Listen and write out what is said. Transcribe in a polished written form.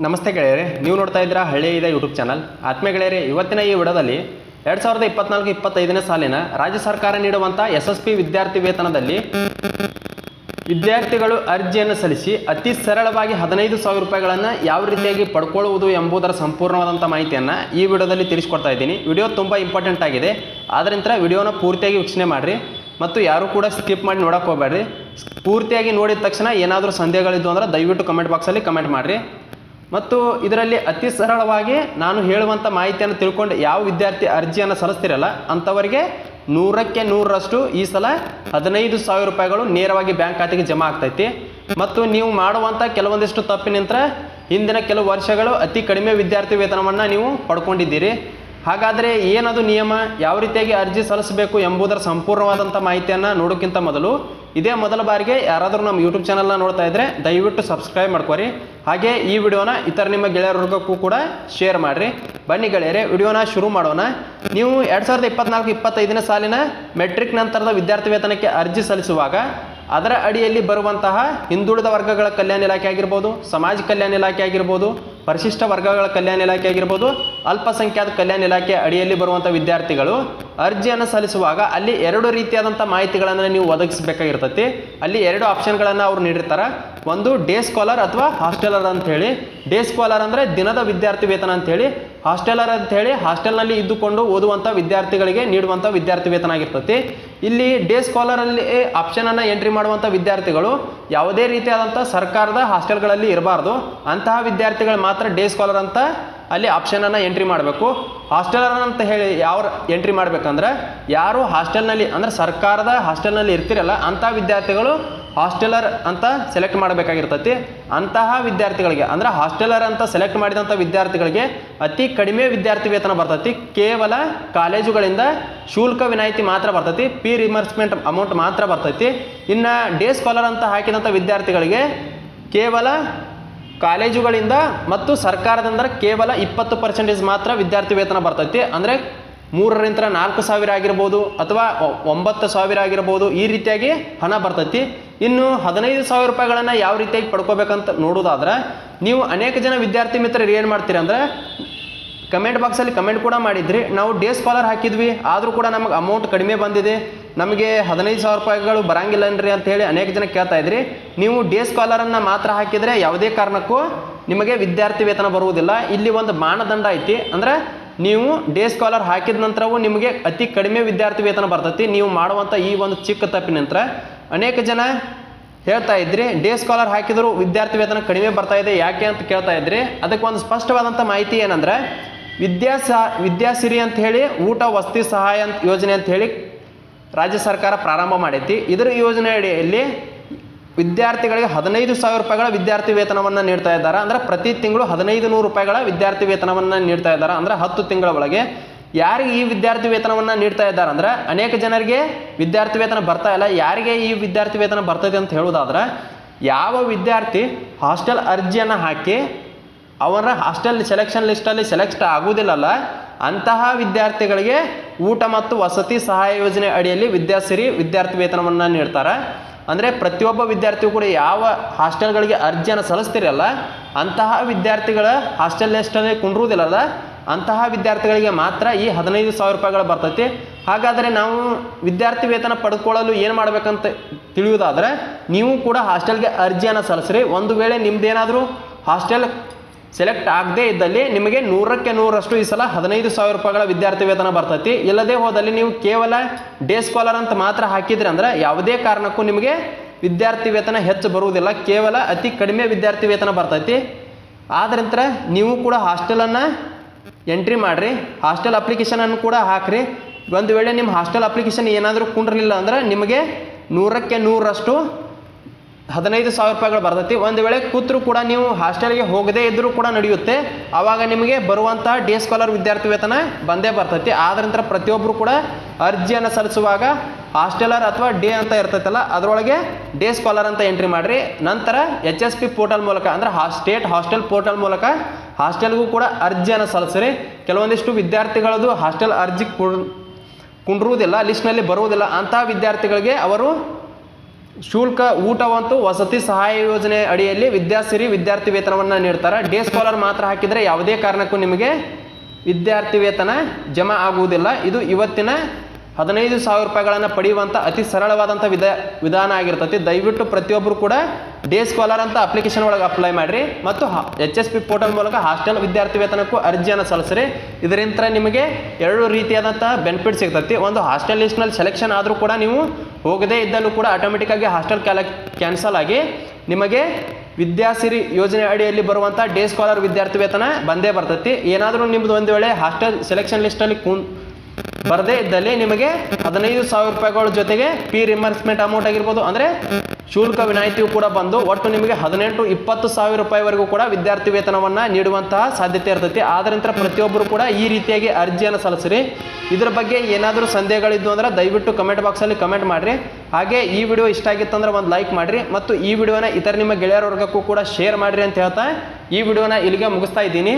ನಮಸ್ತೆ ಗೆಳೆಯರೆ, ನೀವು ನೋಡ್ತಾ ಇದ್ದೀರಾ ಹಳ್ಳಿ ಇದೆ ಯೂಟ್ಯೂಬ್ ಚಾನಲ್. ಆತ್ಮೀಯ ಗೆಳೆಯರೆ, ಇವತ್ತಿನ ಈ ವಿಡಿಯೋದಲ್ಲಿ 2024-25ನೇ ಸಾಲಿನ ರಾಜ್ಯ ಸರ್ಕಾರ ನೀಡುವಂಥ SSP ವಿದ್ಯಾರ್ಥಿ ವೇತನದಲ್ಲಿ ವಿದ್ಯಾರ್ಥಿಗಳು ಅರ್ಜಿಯನ್ನು ಸಲ್ಲಿಸಿ ಅತಿ ಸರಳವಾಗಿ 15,000 ರೂಪಾಯಿಗಳನ್ನು ಯಾವ ರೀತಿಯಾಗಿ ಪಡ್ಕೊಳ್ಳುವುದು ಎಂಬುದರ ಸಂಪೂರ್ಣವಾದಂಥ ಮಾಹಿತಿಯನ್ನು ಈ ವಿಡಿಯೋದಲ್ಲಿ ತಿಳಿಸ್ಕೊಡ್ತಾ ಇದ್ದೀನಿ. ವಿಡಿಯೋ ತುಂಬ ಇಂಪಾರ್ಟೆಂಟ್ ಆಗಿದೆ, ಆದ್ದರಿಂದ ವಿಡಿಯೋನ ಪೂರ್ತಿಯಾಗಿ ವೀಕ್ಷಣೆ ಮಾಡಿರಿ ಮತ್ತು ಯಾರು ಕೂಡ ಸ್ಕಿಪ್ ಮಾಡಿ ನೋಡೋಕೆ ಹೋಗಬೇಡ್ರಿ. ಪೂರ್ತಿಯಾಗಿ ನೋಡಿದ ತಕ್ಷಣ ಏನಾದರೂ ಸಂದೇಹಗಳಿದ್ದು ಅಂದರೆ ದಯವಿಟ್ಟು ಕಮೆಂಟ್ ಬಾಕ್ಸಲ್ಲಿ ಕಮೆಂಟ್ ಮಾಡಿರಿ. ಮತ್ತು ಇದರಲ್ಲಿ ಅತಿ ಸರಳವಾಗಿ ನಾನು ಹೇಳುವಂಥ ಮಾಹಿತಿಯನ್ನು ತಿಳ್ಕೊಂಡು ಯಾವ ವಿದ್ಯಾರ್ಥಿ ಅರ್ಜಿಯನ್ನು ಸಲ್ಲಿಸ್ತಿರಲ್ಲ ಅಂಥವರಿಗೆ 100ಕ್ಕೆ 100ರಷ್ಟು ಈ ಸಲ 15,000 ರೂಪಾಯಿಗಳು ನೇರವಾಗಿ ಬ್ಯಾಂಕ್ ಖಾತೆಗೆ ಜಮಾ ಆಗ್ತೈತಿ. ಮತ್ತು ನೀವು ಮಾಡುವಂಥ ಕೆಲವೊಂದಿಷ್ಟು ತಪ್ಪಿನಿಂದ ಹಿಂದಿನ ಕೆಲವು ವರ್ಷಗಳು ಅತಿ ಕಡಿಮೆ ವಿದ್ಯಾರ್ಥಿ ವೇತನವನ್ನು ನೀವು ಪಡ್ಕೊಂಡಿದ್ದೀರಿ. ಹಾಗಾದರೆ ಏನದು ನಿಯಮ, ಯಾವ ರೀತಿಯಾಗಿ ಅರ್ಜಿ ಸಲ್ಲಿಸಬೇಕು ಎಂಬುದರ ಸಂಪೂರ್ಣವಾದಂಥ ಮಾಹಿತಿಯನ್ನು ನೋಡೋಕ್ಕಿಂತ ಮೊದಲು ಇದೇ ಮೊದಲ ಬಾರಿಗೆ ಯಾರಾದರೂ ನಮ್ಮ ಯೂಟ್ಯೂಬ್ ಚಾನಲ್ನ ನೋಡ್ತಾ ಇದ್ದರೆ ದಯವಿಟ್ಟು ಸಬ್ಸ್ಕ್ರೈಬ್ ಮಾಡ್ಕೊರಿ. ಹಾಗೆ ಈ ವಿಡಿಯೋನ ಇತರ ನಿಮ್ಮ ಗೆಳೆಯರಿಗೂ ಕೂಡ ಶೇರ್ ಮಾಡಿರಿ. ಬನ್ನಿ ಗೆಳೆಯರೆ, ವಿಡಿಯೋನ ಶುರು ಮಾಡೋಣ. ನೀವು 2024-25ನೇ ಸಾಲಿನ ಮೆಟ್ರಿಕ್ ನಂತರದ ವಿದ್ಯಾರ್ಥಿ ವೇತನಕ್ಕೆ ಅರ್ಜಿ ಸಲ್ಲಿಸುವಾಗ ಅದರ ಅಡಿಯಲ್ಲಿ ಬರುವಂತಹ ಹಿಂದುಳಿದ ವರ್ಗಗಳ ಕಲ್ಯಾಣ ಇಲಾಖೆ ಆಗಿರ್ಬೋದು, ಸಮಾಜ ಕಲ್ಯಾಣ ಇಲಾಖೆ ಆಗಿರ್ಬೋದು, ಪರಿಶಿಷ್ಟ ವರ್ಗಗಳ ಕಲ್ಯಾಣ ಇಲಾಖೆ ಆಗಿರ್ಬೋದು, ಅಲ್ಪಸಂಖ್ಯಾತ ಕಲ್ಯಾಣ ಇಲಾಖೆ ಅಡಿಯಲ್ಲಿ ಬರುವಂಥ ವಿದ್ಯಾರ್ಥಿಗಳು ಅರ್ಜಿಯನ್ನು ಸಲ್ಲಿಸುವಾಗ ಅಲ್ಲಿ 2 ರೀತಿಯಾದಂಥ ಮಾಹಿತಿಗಳನ್ನು ನೀವು ಒದಗಿಸಬೇಕಾಗಿರ್ತೈತಿ. ಅಲ್ಲಿ 2 ಆಪ್ಷನ್ಗಳನ್ನು ಅವ್ರು ನೀಡಿರ್ತಾರೆ. ಒಂದು ಡೇ ಸ್ಕಾಲರ್ ಅಥವಾ ಹಾಸ್ಟೆಲರ್ ಅಂಥೇಳಿ. ಡೇ ಸ್ಕಾಲರ್ ಅಂದರೆ ದಿನದ ವಿದ್ಯಾರ್ಥಿ ವೇತನ ಅಂಥೇಳಿ, ಹಾಸ್ಟೆಲರ್ ಅಂಥೇಳಿ ಹಾಸ್ಟೆಲ್ನಲ್ಲಿ ಇದ್ದುಕೊಂಡು ಓದುವಂಥ ವಿದ್ಯಾರ್ಥಿಗಳಿಗೆ ನೀಡುವಂಥ ವಿದ್ಯಾರ್ಥಿ ವೇತನ ಆಗಿರ್ತೈತಿ. ಇಲ್ಲಿ ಡೇ ಸ್ಕಾಲರಲ್ಲಿ ಆಪ್ಷನನ್ನು ಎಂಟ್ರಿ ಮಾಡುವಂಥ ವಿದ್ಯಾರ್ಥಿಗಳು ಯಾವುದೇ ರೀತಿಯಾದಂಥ ಸರ್ಕಾರದ ಹಾಸ್ಟೆಲ್ಗಳಲ್ಲಿ ಇರಬಾರ್ದು. ಅಂತಹ ವಿದ್ಯಾರ್ಥಿಗಳು ಮಾತ್ರ ಡೇ ಸ್ಕಾಲರ್ ಅಂತ ಅಲ್ಲಿ ಆಪ್ಷನನ್ನು ಎಂಟ್ರಿ ಮಾಡಬೇಕು. ಹಾಸ್ಟೆಲರ್ ಅಂತ ಹೇಳಿ ಯಾವ ಎಂಟ್ರಿ ಮಾಡಬೇಕಂದ್ರೆ ಯಾರು ಹಾಸ್ಟೆಲ್ನಲ್ಲಿ ಅಂದರೆ ಸರ್ಕಾರದ ಹಾಸ್ಟೆಲ್ನಲ್ಲಿ ಇರ್ತಿರಲ್ಲ ಅಂಥ ವಿದ್ಯಾರ್ಥಿಗಳು ಹಾಸ್ಟೆಲರ್ ಅಂತ ಸೆಲೆಕ್ಟ್ ಮಾಡಬೇಕಾಗಿರ್ತೈತಿ. ಅಂತಹ ವಿದ್ಯಾರ್ಥಿಗಳಿಗೆ ಅಂದರೆ ಹಾಸ್ಟೆಲರ್ ಅಂತ ಸೆಲೆಕ್ಟ್ ಮಾಡಿದಂಥ ವಿದ್ಯಾರ್ಥಿಗಳಿಗೆ ಅತಿ ಕಡಿಮೆ ವಿದ್ಯಾರ್ಥಿ ವೇತನ ಬರ್ತೈತಿ. ಕೇವಲ ಕಾಲೇಜುಗಳಿಂದ ಶುಲ್ಕ ವಿನಾಯಿತಿ ಮಾತ್ರ ಬರ್ತೈತಿ, ಫೀ ರಿಮರ್ಸ್ಮೆಂಟ್ ಅಮೌಂಟ್ ಮಾತ್ರ ಬರ್ತೈತಿ. ಇನ್ನು ಡೇ ಸ್ಕಾಲರ್ ಅಂತ ಹಾಕಿದಂಥ ವಿದ್ಯಾರ್ಥಿಗಳಿಗೆ ಕೇವಲ ಕಾಲೇಜುಗಳಿಂದ ಮತ್ತು ಸರ್ಕಾರದಿಂದ ಕೇವಲ 20% ಮಾತ್ರ ವಿದ್ಯಾರ್ಥಿ ವೇತನ ಬರ್ತೈತಿ. ಅಂದರೆ 3ರಿಂದ 4,000 ಆಗಿರ್ಬೋದು ಅಥವಾ 9,000 ಆಗಿರ್ಬೋದು, ಈ ರೀತಿಯಾಗಿ ಹಣ ಬರ್ತೈತಿ. ಇನ್ನು 15,000 ರೂಪಾಯಿಗಳನ್ನು ಯಾವ ರೀತಿಯಾಗಿ ಪಡ್ಕೋಬೇಕಂತ ನೋಡೋದಾದ್ರೆ ನೀವು ಅನೇಕ ಜನ ವಿದ್ಯಾರ್ಥಿ ಮಿತ್ರರು ಏನು ಮಾಡ್ತೀರಿ ಅಂದರೆ ಕಮೆಂಟ್ ಬಾಕ್ಸಲ್ಲಿ ಕಮೆಂಟ್ ಕೂಡ ಮಾಡಿದ್ರಿ, ನಾವು ಡೇ ಸ್ಕಾಲರ್ ಹಾಕಿದ್ವಿ ಆದರೂ ಕೂಡ ನಮಗೆ ಅಮೌಂಟ್ ಕಡಿಮೆ ಬಂದಿದೆ, ನಮಗೆ 15,000 ರೂಪಾಯಿಗಳು ಬರಂಗಿಲ್ಲನ್ರಿ ಅಂತ ಹೇಳಿ ಅನೇಕ ಜನ ಕೇಳ್ತಾ ಇದ್ರಿ. ನೀವು ಡೇ ಸ್ಕಾಲರನ್ನು ಮಾತ್ರ ಹಾಕಿದರೆ ಯಾವುದೇ ಕಾರಣಕ್ಕೂ ನಿಮಗೆ ವಿದ್ಯಾರ್ಥಿ ವೇತನ ಬರುವುದಿಲ್ಲ. ಇಲ್ಲಿ ಒಂದು ಮಾನದಂಡ ಐತಿ, ಅಂದರೆ ನೀವು ಡೇ ಸ್ಕಾಲರ್ ಹಾಕಿದ ನಂತರವೂ ನಿಮಗೆ ಅತಿ ಕಡಿಮೆ ವಿದ್ಯಾರ್ಥಿ ವೇತನ ಬರ್ತೈತಿ. ನೀವು ಮಾಡುವಂಥ ಈ ಒಂದು ಚಿಕ್ಕ ತಪ್ಪಿನ ನಂತರ ಅನೇಕ ಜನ ಹೇಳ್ತಾ ಇದ್ರಿ ಡೇ ಸ್ಕಾಲರ್ ಹಾಕಿದರೂ ವಿದ್ಯಾರ್ಥಿ ವೇತನ ಕಡಿಮೆ ಬರ್ತಾ ಇದೆ ಯಾಕೆ ಅಂತ ಕೇಳ್ತಾ ಇದ್ರಿ. ಅದಕ್ಕೆ ಒಂದು ಸ್ಪಷ್ಟವಾದಂಥ ಮಾಹಿತಿ ಏನಂದರೆ ವಿದ್ಯಾಸಿರಿ ಅಂತ ಹೇಳಿ ಊಟ ವಸತಿ ಸಹಾಯ ಯೋಜನೆ ಅಂತ ಹೇಳಿ ರಾಜ್ಯ ಸರ್ಕಾರ ಪ್ರಾರಂಭ ಮಾಡೈತಿ. ಇದರ ಯೋಜನೆ ಅಡಿಯಲ್ಲಿ ವಿದ್ಯಾರ್ಥಿಗಳಿಗೆ 15,000 ರೂಪಾಯಿಗಳ ವಿದ್ಯಾರ್ಥಿ ವೇತನವನ್ನು ನೀಡ್ತಾ ಇದ್ದಾರೆ. ಅಂದರೆ ಪ್ರತಿ ತಿಂಗಳು 1,500 ರೂಪಾಯಿಗಳ ವಿದ್ಯಾರ್ಥಿ ವೇತನವನ್ನು ನೀಡ್ತಾ ಇದ್ದಾರೆ. ಅಂದರೆ 10 ತಿಂಗಳ ಒಳಗೆ ಯಾರಿಗೆ ಈ ವಿದ್ಯಾರ್ಥಿ ವೇತನವನ್ನು ನೀಡ್ತಾ ಇದ್ದಾರೆ ಅಂದರೆ ಅನೇಕ ಜನರಿಗೆ ವಿದ್ಯಾರ್ಥಿ ವೇತನ ಬರ್ತಾ ಇಲ್ಲ. ಯಾರಿಗೆ ಈ ವಿದ್ಯಾರ್ಥಿ ವೇತನ ಬರ್ತದೆ ಅಂತ ಹೇಳೋದಾದ್ರೆ ಯಾವ ವಿದ್ಯಾರ್ಥಿ ಹಾಸ್ಟೆಲ್ ಅರ್ಜಿಯನ್ನು ಹಾಕಿ ಅವರ ಹಾಸ್ಟೆಲ್ ಸೆಲೆಕ್ಷನ್ ಲಿಸ್ಟಲ್ಲಿ ಸೆಲೆಕ್ಟ್ ಆಗುವುದಿಲ್ಲಲ್ಲ ಅಂತಹ ವಿದ್ಯಾರ್ಥಿಗಳಿಗೆ ಊಟ ಮತ್ತು ವಸತಿ ಸಹಾಯ ಯೋಜನೆ ಅಡಿಯಲ್ಲಿ ವಿದ್ಯಾಸಿರಿ ವಿದ್ಯಾರ್ಥಿ ವೇತನವನ್ನು ನೀಡ್ತಾರೆ. ಅಂದರೆ ಪ್ರತಿಯೊಬ್ಬ ವಿದ್ಯಾರ್ಥಿಯು ಕೂಡ ಯಾವ ಹಾಸ್ಟೆಲ್ಗಳಿಗೆ ಅರ್ಜಿಯನ್ನು ಸಲ್ಲಿಸ್ತಿರಲ್ಲ ಅಂತಹ ವಿದ್ಯಾರ್ಥಿಗಳ ಹಾಸ್ಟೆಲ್ ಲಿಸ್ಟಲ್ಲಿ ಕುಂಡ್ರುವುದಿಲ್ಲಲ್ಲ ಅಂತಹ ವಿದ್ಯಾರ್ಥಿಗಳಿಗೆ ಮಾತ್ರ ಈ 15,000 ರೂಪಾಯಿಗಳು ಬರ್ತೈತಿ. ಹಾಗಾದರೆ ನಾವು ವಿದ್ಯಾರ್ಥಿ ವೇತನ ಪಡ್ಕೊಳ್ಳಲು ಏನು ಮಾಡಬೇಕಂತ ತಿಳಿಯೋದಾದರೆ ನೀವು ಕೂಡ ಹಾಸ್ಟೆಲ್ಗೆ ಅರ್ಜಿಯನ್ನು ಸಲ್ಲಿಸ್ರಿ. ಒಂದು ವೇಳೆ ನಿಮ್ಮದೇನಾದರೂ ಹಾಸ್ಟೆಲ್ ಸೆಲೆಕ್ಟ್ ಆಗದೇ ಇದ್ದಲ್ಲಿ ನಿಮಗೆ 100ಕ್ಕೆ 100ರಷ್ಟು ಈ ಸಲ 15,000 ರೂಪಾಯಿಗಳ ವಿದ್ಯಾರ್ಥಿ ವೇತನ ಬರ್ತೈತಿ. ಇಲ್ಲದೇ ಹೋದಲ್ಲಿ ನೀವು ಕೇವಲ ಡೇ ಸ್ಕಾಲರ್ ಅಂತ ಮಾತ್ರ ಹಾಕಿದ್ರಿ ಅಂದರೆ ಯಾವುದೇ ಕಾರಣಕ್ಕೂ ನಿಮಗೆ ವಿದ್ಯಾರ್ಥಿ ವೇತನ ಹೆಚ್ಚು ಬರುವುದಿಲ್ಲ, ಕೇವಲ ಅತಿ ಕಡಿಮೆ ವಿದ್ಯಾರ್ಥಿ ವೇತನ ಬರ್ತೈತಿ. ಆದ್ದರಿಂದ ನೀವು ಕೂಡ ಹಾಸ್ಟೆಲನ್ನು ಎಂಟ್ರಿ ಮಾಡಿರಿ, ಹಾಸ್ಟೆಲ್ ಅಪ್ಲಿಕೇಶನನ್ನು ಕೂಡ ಹಾಕಿರಿ. ಒಂದು ವೇಳೆ ನಿಮ್ಮ ಹಾಸ್ಟೆಲ್ ಅಪ್ಲಿಕೇಶನ್ ಏನಾದರೂ ಕುಂಡ್ರಲಿಲ್ಲ ಅಂದರೆ ನಿಮಗೆ 100ಕ್ಕೆ 100ರಷ್ಟು 15,000 ರೂಪಾಯಿಗಳು ಬರ್ತೈತಿ. ಒಂದು ವೇಳೆ ಕೂತರೂ ಕೂಡ ನೀವು ಹಾಸ್ಟೆಲ್ಗೆ ಹೋಗದೇ ಇದ್ದರೂ ಕೂಡ ನಡೆಯುತ್ತೆ, ಆವಾಗ ನಿಮಗೆ ಬರುವಂತಹ ಡೇ ಸ್ಕಾಲರ್ ವಿದ್ಯಾರ್ಥಿ ವೇತನ ಬಂದೇ ಬರ್ತೈತಿ. ಆದ್ದರಿಂದ ಪ್ರತಿಯೊಬ್ಬರು ಕೂಡ ಅರ್ಜಿಯನ್ನು ಸಲ್ಲಿಸುವಾಗ ಹಾಸ್ಟೆಲರ್ ಅಥವಾ ಡೇ ಅಂತ ಇರ್ತೈತಲ್ಲ ಅದರೊಳಗೆ ಡೇ ಸ್ಕಾಲರ್ ಅಂತ ಎಂಟ್ರಿ ಮಾಡಿರಿ. ನಂತರ HSP ಪೋರ್ಟಲ್ ಮೂಲಕ ಅಂದರೆ ಸ್ಟೇಟ್ ಹಾಸ್ಟೆಲ್ ಪೋರ್ಟಲ್ ಮೂಲಕ ಹಾಸ್ಟೆಲ್ಗೂ ಕೂಡ ಅರ್ಜಿಯನ್ನು ಸಲ್ಲಿಸ್ರಿ. ಕೆಲವೊಂದಿಷ್ಟು ವಿದ್ಯಾರ್ಥಿಗಳದ್ದು ಹಾಸ್ಟೆಲ್ ಅರ್ಜಿ ಕುಂಡ್ರುವುದಿಲ್ಲ, ಲಿಸ್ಟ್ನಲ್ಲಿ ಬರುವುದಿಲ್ಲ. ಅಂತಹ ವಿದ್ಯಾರ್ಥಿಗಳಿಗೆ ಅವರು ಶುಲ್ಕ ಊಟವಂತೂ ವಸತಿ ಸಹಾಯ ಯೋಜನೆ ಅಡಿಯಲ್ಲಿ ವಿದ್ಯಾಸಿರಿ ವಿದ್ಯಾರ್ಥಿ ವೇತನವನ್ನು ನೀಡ್ತಾರೆ. ಡೇ ಸ್ಕಾಲರ್ ಮಾತ್ರ ಹಾಕಿದರೆ ಯಾವುದೇ ಕಾರಣಕ್ಕೂ ನಿಮಗೆ ವಿದ್ಯಾರ್ಥಿ ವೇತನ ಜಮಾ ಆಗುವುದಿಲ್ಲ. ಇದು ಇವತ್ತಿನ 15,000 ರೂಪಾಯಿಗಳನ್ನು ಪಡೆಯುವಂಥ ಅತಿ ಸರಳವಾದಂಥ ವಿಧಾನ ಆಗಿರ್ತೈತಿ. ದಯವಿಟ್ಟು ಪ್ರತಿಯೊಬ್ಬರು ಕೂಡ ಡೇ ಸ್ಕಾಲರ್ ಅಂತ ಅಪ್ಲಿಕೇಶನ್ ಒಳಗೆ ಅಪ್ಲೈ ಮಾಡಿರಿ ಮತ್ತು HSP ಪೋರ್ಟಲ್ ಮೂಲಕ ಹಾಸ್ಟೆಲ್ ವಿದ್ಯಾರ್ಥಿ ವೇತನಕ್ಕೂ ಅರ್ಜಿಯನ್ನು ಸಲ್ಲಿಸ್ರಿ. ಇದರಿಂದ ನಿಮಗೆ 2 ರೀತಿಯಾದಂಥ ಬೆನಿಫಿಟ್ ಸಿಗ್ತೈತಿ. ಒಂದು, ಹಾಸ್ಟೆಲ್ ಲಿಸ್ಟ್ನಲ್ಲಿ ಸೆಲೆಕ್ಷನ್ ಆದರೂ ಕೂಡ ನೀವು ಹೋಗದೇ ಇದ್ದಲ್ಲೂ ಕೂಡ ಆಟೋಮೆಟಿಕ್ಕಾಗಿ ಹಾಸ್ಟೆಲ್ ಕ್ಯಾನ್ಸಲ್ ಆಗಿ ನಿಮಗೆ ವಿದ್ಯಾಸಿರಿ ಯೋಜನೆ ಅಡಿಯಲ್ಲಿ ಬರುವಂಥ ಡೇ ಸ್ಕಾಲರ್ ವಿದ್ಯಾರ್ಥಿ ವೇತನ ಬಂದೇ ಬರ್ತೈತಿ. ಏನಾದರೂ ನಿಮ್ಮದು ಒಂದು ವೇಳೆ ಹಾಸ್ಟೆಲ್ ಸೆಲೆಕ್ಷನ್ ಲಿಸ್ಟಲ್ಲಿ ಬರದೇ ಇದ್ದಲ್ಲಿ ನಿಮಗೆ 15,000 ರೂಪಾಯಿಗಳ ಜೊತೆಗೆ ಫೀ ರಿಮರ್ಸ್ಮೆಂಟ್ ಅಮೌಂಟ್ ಆಗಿರ್ಬೋದು, ಅಂದರೆ ಶುಲ್ಕ ವಿನಾಯಿತಿಯು ಕೂಡ ಬಂದು ಒಟ್ಟು ನಿಮಗೆ 18-20,000 ರೂಪಾಯಿವರೆಗೂ ಕೂಡ ವಿದ್ಯಾರ್ಥಿ ವೇತನವನ್ನು ನೀಡುವಂತಹ ಸಾಧ್ಯತೆ ಇರ್ತೈತಿ. ಆದ್ದರಿಂದ ಪ್ರತಿಯೊಬ್ಬರು ಕೂಡ ಈ ರೀತಿಯಾಗಿ ಅರ್ಜಿಯನ್ನು ಸಲ್ಲಿಸ್ರಿ. ಇದರ ಬಗ್ಗೆ ಏನಾದರೂ ಸಂದೇಹಗಳಿದ್ದು ಅಂದ್ರೆ ದಯವಿಟ್ಟು ಕಮೆಂಟ್ ಬಾಕ್ಸಲ್ಲಿ ಕಮೆಂಟ್ ಮಾಡಿರಿ. ಹಾಗೆ ಈ ವಿಡಿಯೋ ಇಷ್ಟ ಆಗಿತ್ತಂದ್ರೆ ಒಂದು ಲೈಕ್ ಮಾಡಿರಿ ಮತ್ತು ಈ ವಿಡಿಯೋನ ಇತರ ನಿಮ್ಮ ಗೆಳೆಯರ ವರ್ಗಕ್ಕೂ ಕೂಡ ಶೇರ್ ಮಾಡಿರಿ ಅಂತ ಹೇಳ್ತಾ ಈ ವಿಡಿಯೋನ ಇಲ್ಲಿಗೆ ಮುಗಿಸ್ತಾ ಇದ್ದೀನಿ.